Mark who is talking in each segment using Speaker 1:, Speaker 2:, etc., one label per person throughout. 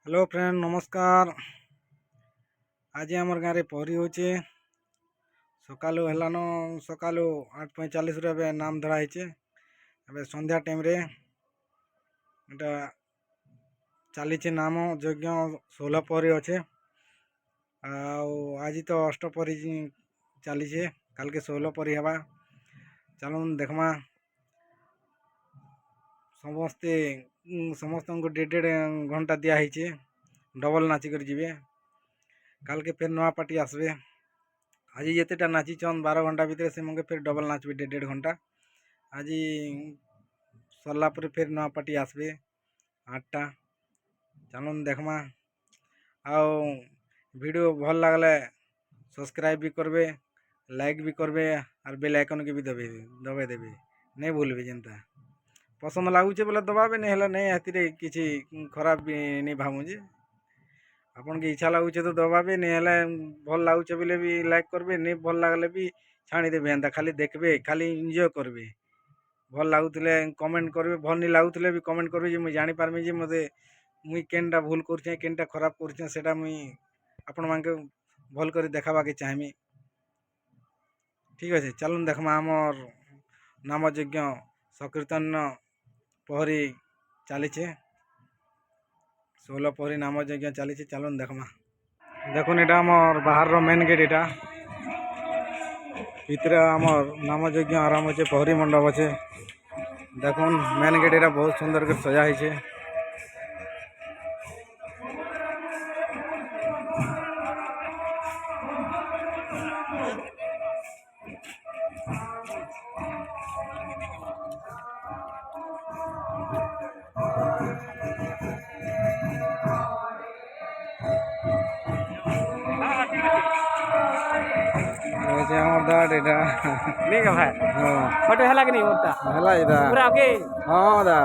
Speaker 1: Hello friend नमस्कार। आज आमर गाँव में पहरी होचे सकालू हेलानो सकालू 8:45 रे नाम धरा है। संध्या टाइम रे एटा चली नाम यज्ञ 16 पहरी अच्छे। आज तो अष्टपहरी चली काल के 16 पहरी हवा। चलो देखमा समस्ते समस्त को 1.5 घंटा दिखाई डबल नाचिक जी काल के फिर नुआ पार्टी आसबे। आज जितेटा नाचिछन 12 घंटा भितर से मंगे फिर डबल नाचबे 1.5 घंटा। आज सरला पर फिर नुआ पार्टी आसबे 8टा। चलो देखमा आओ वीडियो भल लगले सब्सक्राइब भी करबे लाइक भी करबे और बेल आइकन के भी दबे देबे नहीं भूलबे। जेनता पसंद लगुचे बोले दबाबे नहीं हेला नहीं हाथी किसी खराब भी नहीं भावुचे। आपन के इच्छा लगुचे तो दबाबे नहीं हेला भल लगुचे बोले भी लाइक करबे नहीं भल लगले भी छाणी देबे। एंता खाली देखबे खाली एंजॉय करबे। भल लगुतले कमेंट करबे भल नहीं लगुतले भी कमेंट करबे जे मुई जानि पारबे जे मते मुई केनटा भूल करछे केनटा खराब करछे सेटा मुई आपन मानके भल कर देखाबा के चाहमी। ठीक है चलो देखमा हमर नाम यज्ञ संकीर्तन पहरी चली 16 पहरी नाम यज्ञ चली। चलो देखमा देखुन एटा हमर बाहर रो मेन गेट एटा भितर हमर नाम यज्ञ आरंभ होचे पहरी मंडप अच्छे। देखुन मेन गेट एटा बहुत सुंदर कर सजा है। दाट एटा
Speaker 2: नहीं का भाई फोटो हला कि नहीं होता
Speaker 1: हला एटा
Speaker 2: पूरा ओके।
Speaker 1: हां दा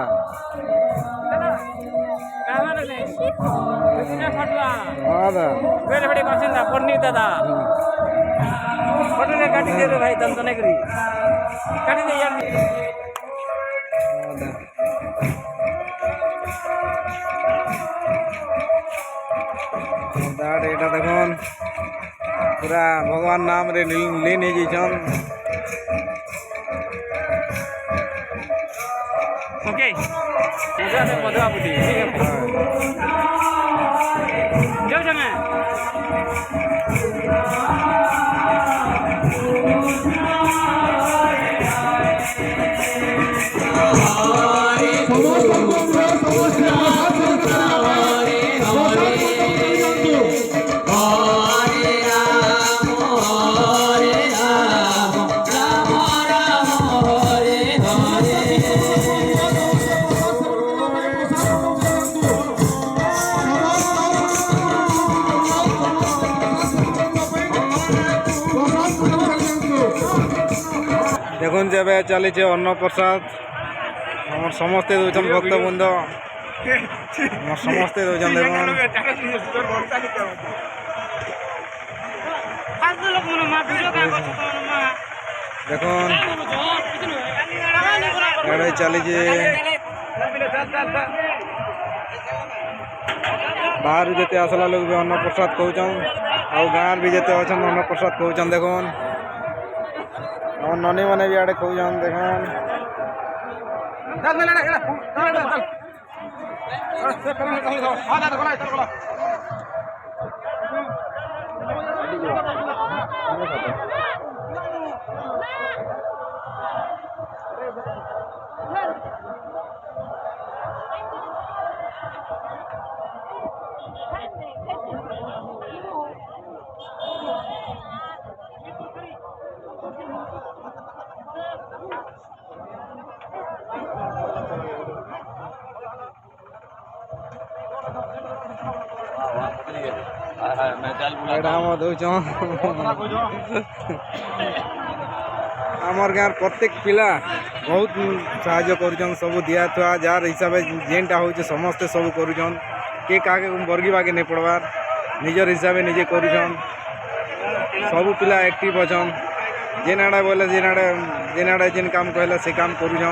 Speaker 2: कामा रे कितना फटला
Speaker 1: हां दा
Speaker 2: बेड़े बेड़े क्वेश्चन दा पढ़नी दादा फोटो ने काटी दे रे भाई तन तो नहीं करी काटी दे यार।
Speaker 1: हां दा दाट एटा देखुन पूरा भगवान नाम रे ली नहीं जीछन।
Speaker 2: ओके मजा से मजा बुटी ठीक है जाओ जमे
Speaker 1: देखुन जब चली अन्न प्रसाद हम समस्ते दौन भक्त बृंद समस्ते दौन देखुन देखुन गाड़ी चली बाहर जिते आसला लोग भी अन्न प्रसाद कहन आ गाँव भी जिते अच्छा अन्न प्रसाद कहन। देखुन और ननी मैंने भी आड़े कहन देखन आमर गाँव प्रत्येक पिला बहुत साहाय्य कर सब दिया थुआ जार हिसाब से जेनटा हो समस्ते सब करुन के वर्गिवा के नहीं पड़वार निजर हिसाब से निजे कर सब पिला एक्टिव अच्छन जेन आड़े बोले जेन आड़े जेन काम कहले से काम करुन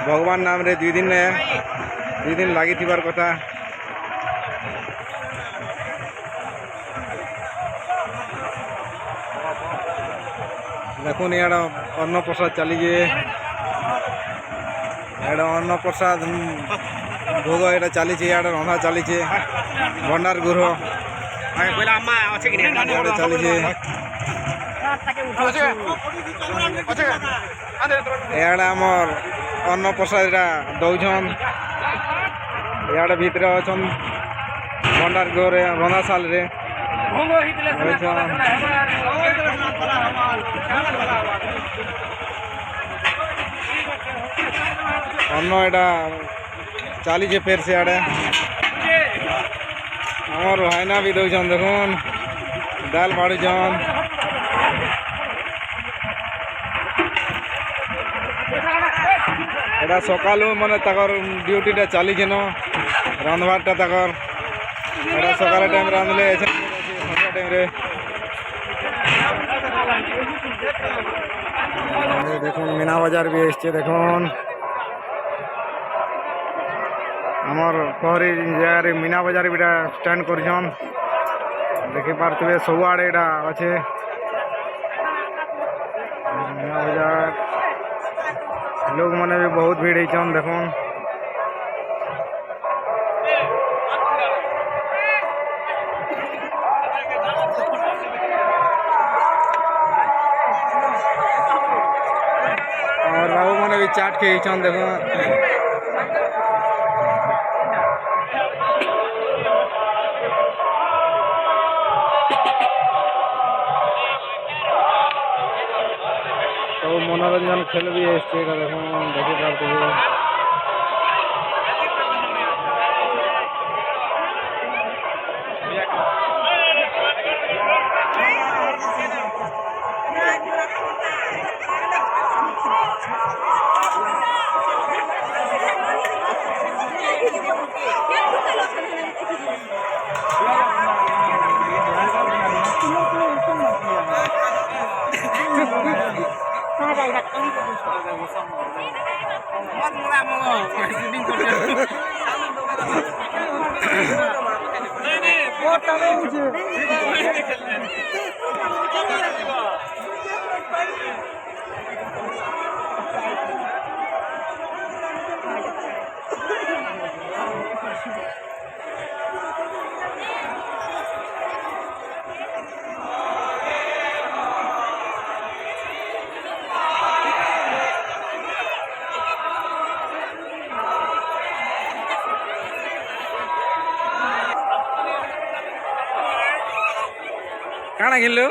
Speaker 1: भगवान नाम रे 2 दिन लगी कथा দেখুন ইয়াড়ে অন্নপ্রসাদ চালিয়ে এটা অন্নপ্রসাদ ভোগ এটা চালিছে ইয়াড়ে রন্ধা চালিছে ভণ্ডার গৃহ ইয়াড়ে চালিছে ইয়াড়ে আমার অন্নপ্রসাদ এটা দৌছন ইয়াড়ে ভিতরে অছন ভণ্ডার গৃহরে রন্ধাশালরে অন্য এটা চালিছে ফের সিয়াড়ে আমার ভাইনা বি দৌছন দেখুন ডাল বাড়ুছন এটা সকালু মানে তাকর ডিউটিটা চালিছে ন রাঁধবারটা তাকর এটা সকালে টাইম রাঁধলে সন্ধ্যা টাইমরে দেখুন মিনা বাজার বি এসছে দেখুন আমার পহরি জায়গায় মিনা বাজার বিটা স্ট্যান্ড করছন দেখি পারথিবে ସବୁଆଡ଼େ এটা আছে মিনা বাজার লোক মানে भी बहुत ভিড় হইছন দেখুন और बाबू मैंने भी चाट के छन देखो तो मनोरंजन खेल भी देखो देखी पाते काना किनलु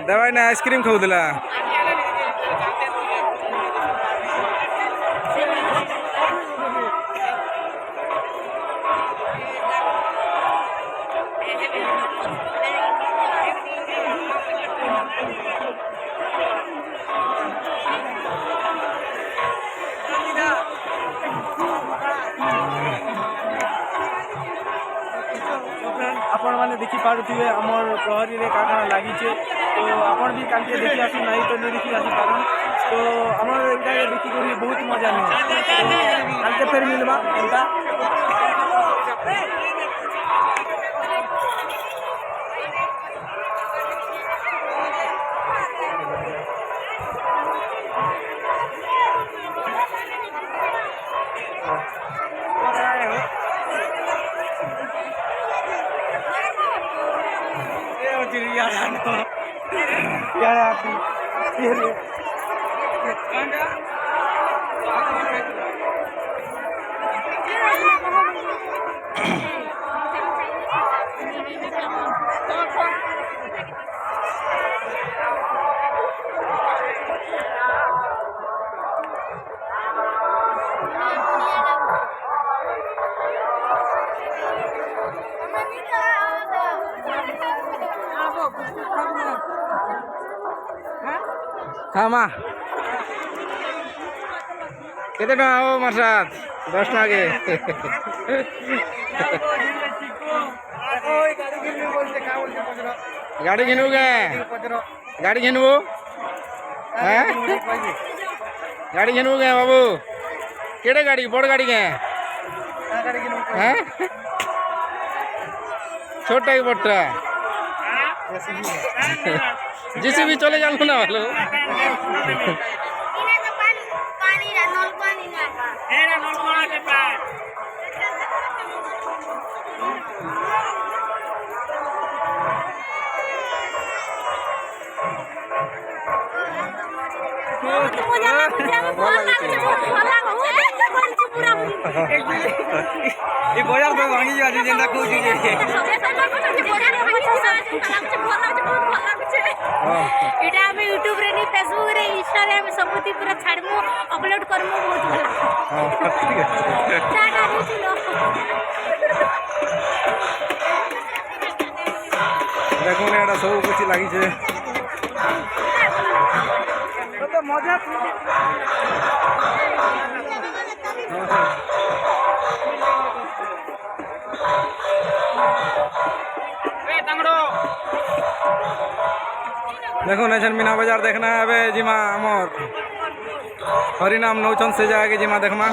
Speaker 1: दवाई ना आइसक्रीम खाऊला
Speaker 2: आपण मैंने देखी पारे आमर प्रहरी रे का लगी तो आपण भी काल के देखी आसी नहीं तो नहीं देखी आसी पारन तो आमर एटा देखी करी बहुत मजा नहीं तो काल के फिर मिलबा एटा
Speaker 1: खामा केते टका हो मरसाद 10 टका के गाड़ी घिनबू के गाड़ी घिनबू हैं गाड़ी घिनबू के बाबू केड़े गाड़ी बड़ गाड़ी के হ্যাঁ ছোটটা কি বড়টা জেসিবি চলে গেল না ভালো
Speaker 2: এই বজার তো ভাঙি যাচ্ছে যেটা কইছি যে
Speaker 3: এটা আমি ইউটিউব রে নি ফেসবুক রে ইনস্টা রে আমি ସବୁଠି ପୁରା ଛାଡିମୁ ଅପଲୋଡ କରିମୁ ବହୁତ ଭଲ ଚାଟା ଦେଇছিল
Speaker 1: দেখুন এটা সব কিছু লাগিছে
Speaker 2: তো মজা
Speaker 1: দেখুন এছেন মিনা বাজার দেখনা এবে জিমা আমার হরিনাম নৌচন সে জায়গাকে জিমা দেখমা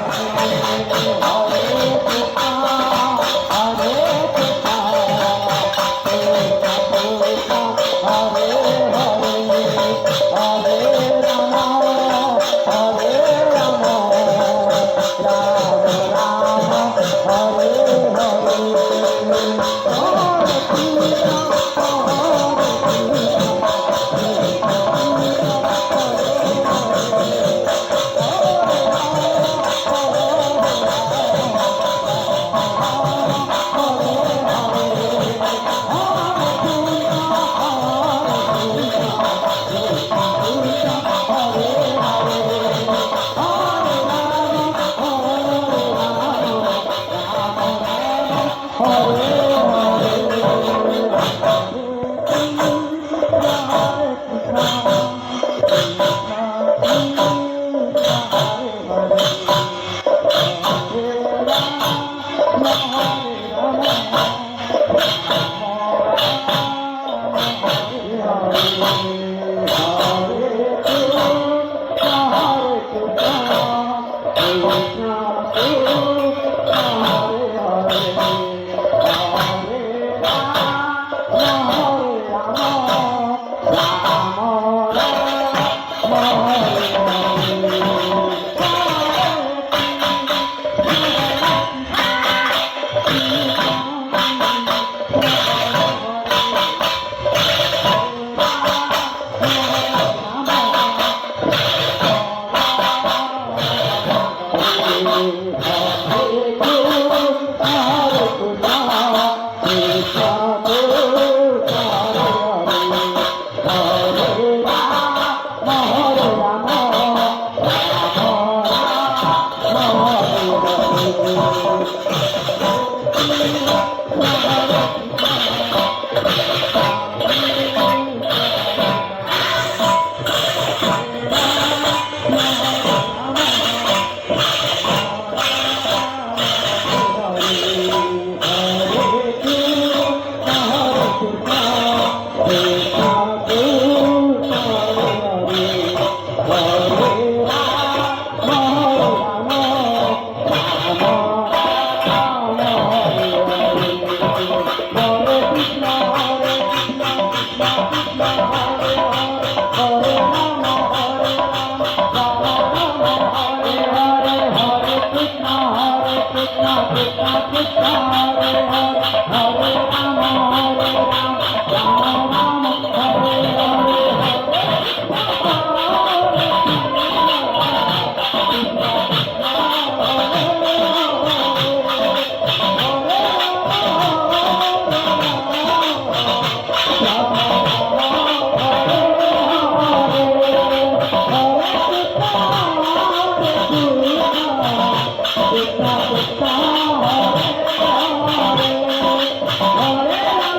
Speaker 3: Hare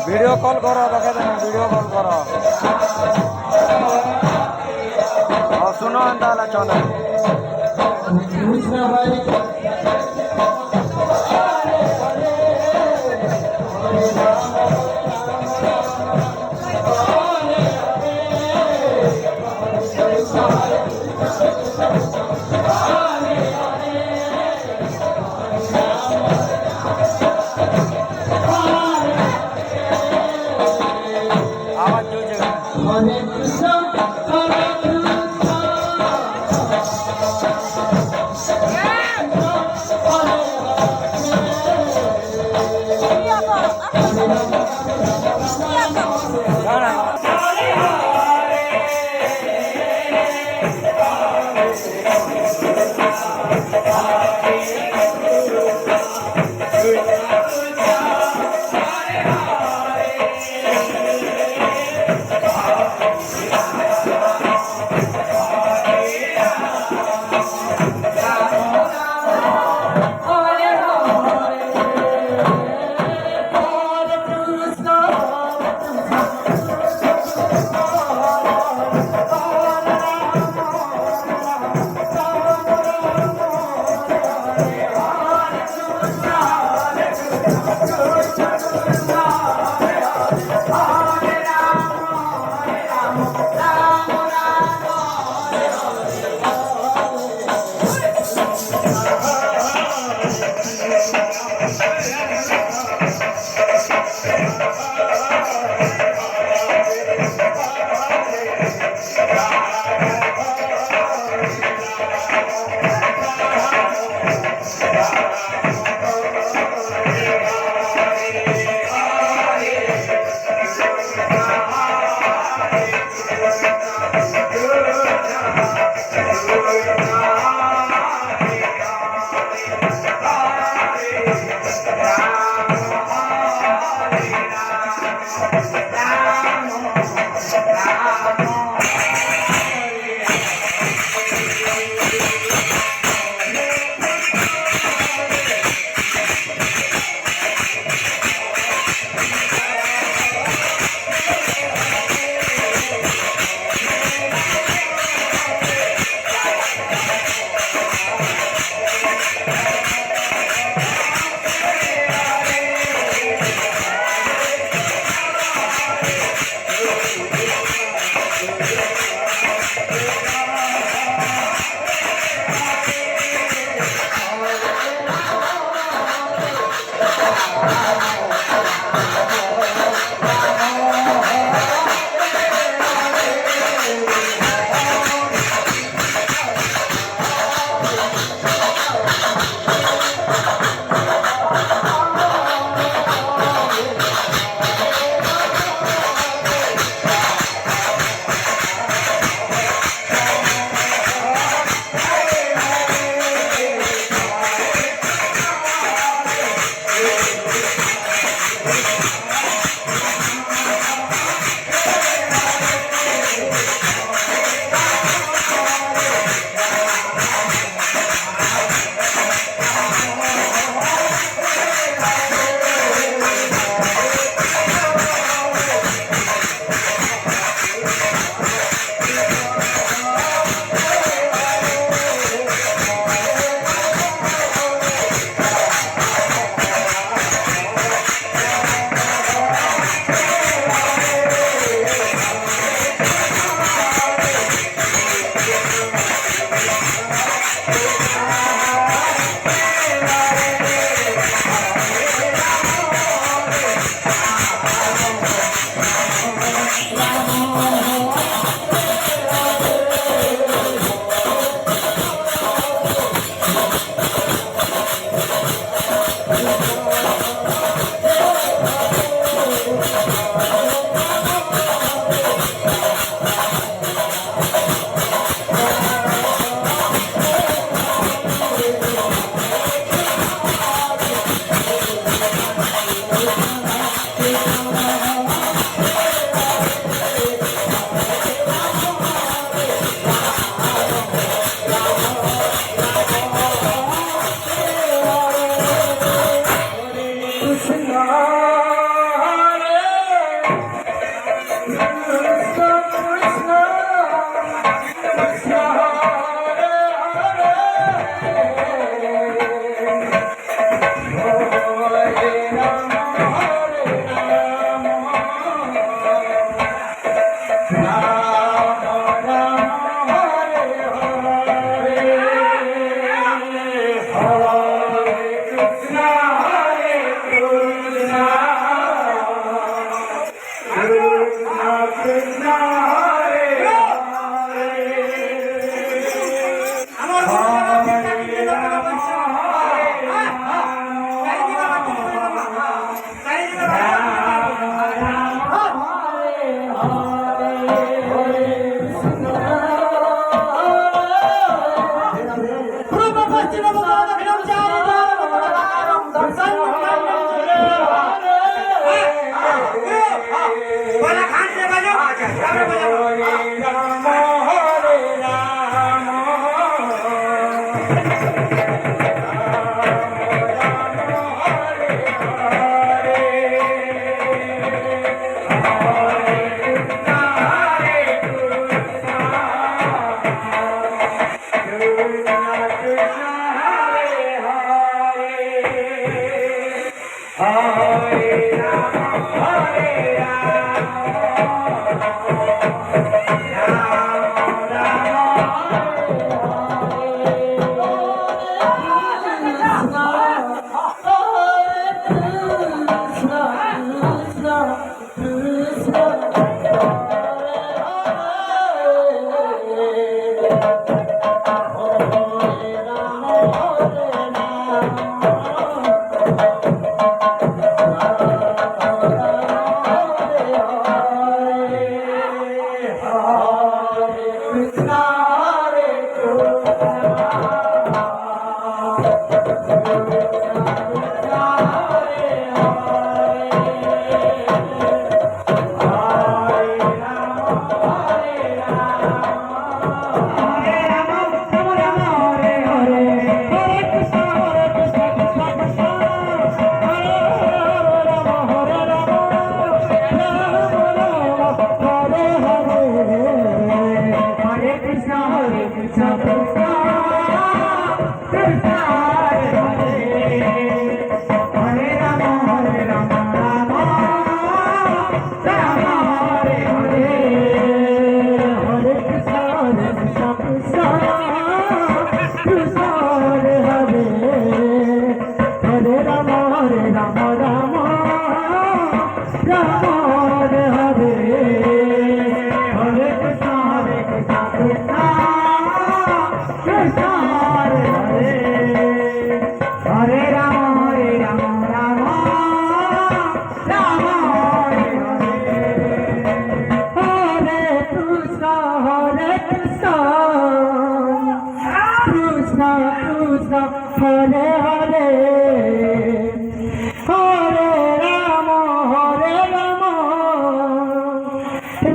Speaker 2: वीडियो कॉल करो देखे देना वीडियो कॉल करो और सुनो अंदाला चौना आवाज जो जगह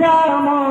Speaker 4: Rama